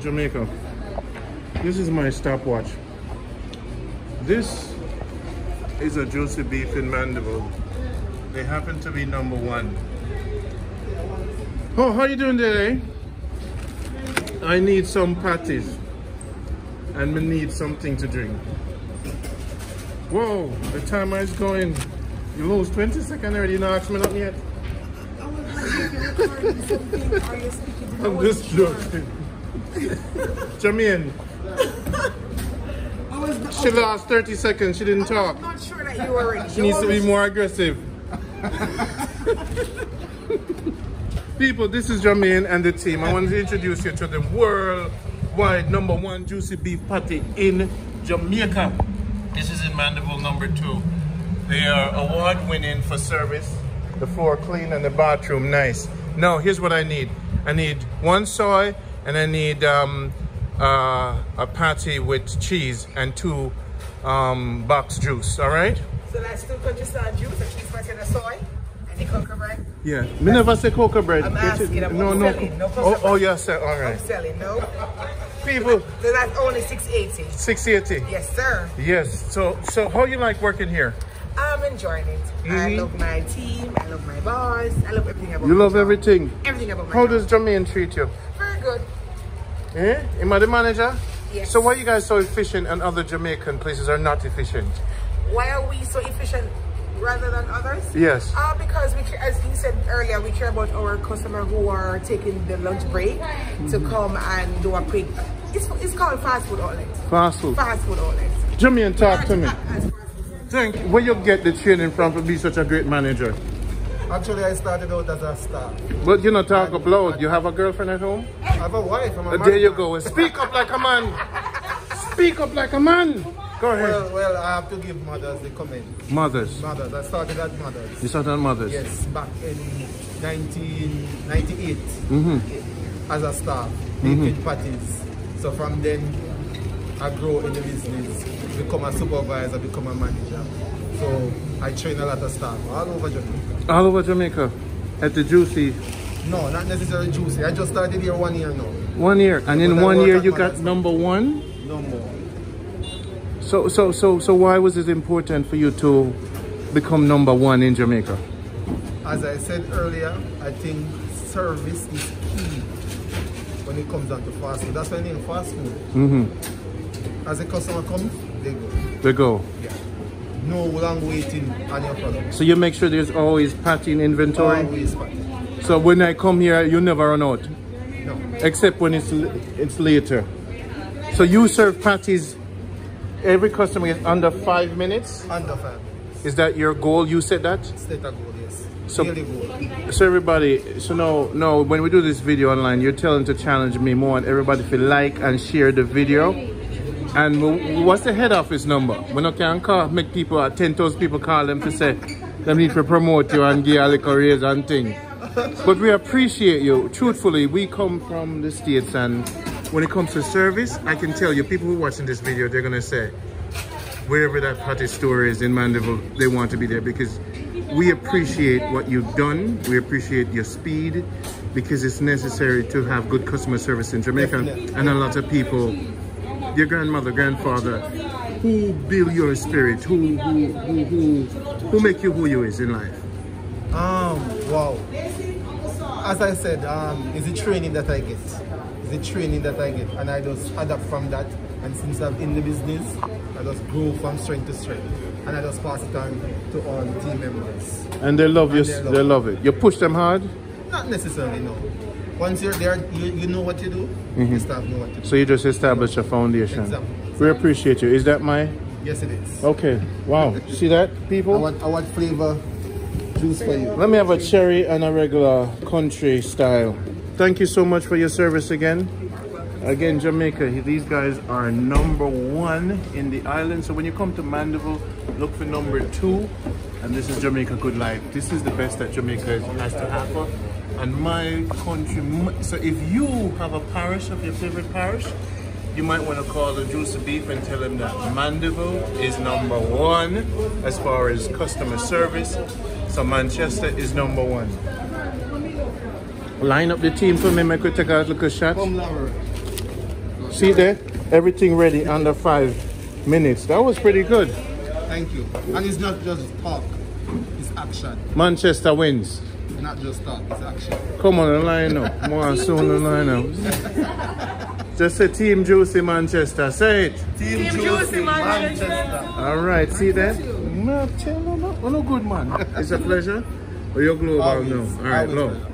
Jamaica. This is my stopwatch. This is a juicy beef in Mandeville. They happen to be #1. Oh, how you doing today? I need some patties. And we need something to drink. Whoa, the timer is going. You lose 20 seconds already, you not ask me nothing yet. I'm just joking. Jermaine. She lost 30 seconds, she didn't talk. I'm not sure that you were ready. She needs to be more aggressive. People, this is Jermaine and the team. I want to introduce you to the worldwide #1 juicy beef patty in Jamaica. This is in Mandeville #2. They are award-winning for service. The floor clean and the bathroom nice. Now, here's what I need. I need 1 soy and I need a patty with cheese and 2 box juice, all right? So that's 2 country style juice, a cheese patty and a soy, and the cocoa bread? Yeah, me never say cocoa bread. I'm asking, I'm no, selling, no cocoa bread. Oh, yes, sir, all right. I'm selling, no? People. So that's only $6.80. $6.80? Yes, sir. Yes, so how you like working here? I'm enjoying it. I love my team, I love my boss, I love everything about You love everything? Everything about my How job. does Jermaine treat you? Very good. Eh? Am I the manager? Yes. So why are you guys so efficient and other Jamaican places are not efficient? Why are we so efficient rather than others? Yes. Because we, as you said earlier, we care about our customers who are taking the lunch break to come and do a quick, it's called fast food outlet. Fast food? Fast food outlet. Jermaine, talk to me. Think, where you get the training from to be such a great manager? Actually, I started out as a staff. But you not talk up loud. You have a girlfriend at home? I have a wife. I'm a There you go. Speak up like a man. Speak up like a man. Go ahead. Well, I have to give mothers the comment. Mothers. Mothers. I started at mothers. You started at mothers? Yes, back in 1998 as a staff, making patties. So from then, I grow in the business, become a supervisor, become a manager. So I train a lot of staff all over Jamaica. All over Jamaica? At the Juicy? No, not necessarily Juicy. I just started here 1 year now. 1 year? And in 1 year you got #1? No more. So why was it important for you to become #1 in Jamaica? As I said earlier, I think service is key when it comes down to fast food. That's why I name fast food. As a customer comes, they go. They go. Yeah. No long waiting on your product. So you make sure there's always patty in inventory? Always patty. So when I come here, you never run out? No. Except when it's later. So you serve patties, every customer is under 5 minutes? Under 5 minutes. Is that your goal? You said that? State a goal, yes. So, daily goal. so everybody, so no, when we do this video online, you're telling to challenge me more and everybody to like and share the video. And what's the head office number? We not can call, make people, 10,000 people call them to say, they need to promote you and give a little raise and thing. But we appreciate you. Truthfully, we come from the States and when it comes to service, I can tell you, people who are watching this video, they're going to say, wherever that patty store is in Mandeville, they want to be there because we appreciate what you've done. We appreciate your speed because it's necessary to have good customer service in Jamaica. Definitely. And a lot of people, your grandmother, grandfather, who build your spirit, who make you who you is in life. Wow. As I said, it's the training that I get. It's the training that I get, and I just adapt from that. And since I'm in the business, I just grow from strength to strength, and I just pass it on to all the team members. And they love you. They love it. You push them hard? Not necessarily, no. Once you're there, you know what you do. You start know what to do. So you just establish a foundation. Exactly. We appreciate you. Is that my? Yes, it is. Okay. Wow. See that, people? I want flavor juice for you. Let me have a cherry and a regular country style. Thank you so much for your service again. Again, Jamaica, these guys are #1 in the island. So when you come to Mandeville, look for #2. And this is Jamaica Good Life. This is the best that Jamaica has to offer. And my country, so if you have a parish of your favorite parish, you might want to call the Juicy Beef and tell them that Mandeville is #1 as far as customer service. So Manchester is #1. Line up the team for me, make we take a little shot. Come, Laura. See there? Everything ready under 5 minutes. That was pretty good. Thank you. And it's not just talk, it's action. Manchester wins. It's not just talk, it's action. Come on the line up. More soon the line up. Just say Team Juicy Manchester. Say it. Team Juicy Manchester. Alright, see that? No good man. It's a pleasure. Or you're global now. Alright, love.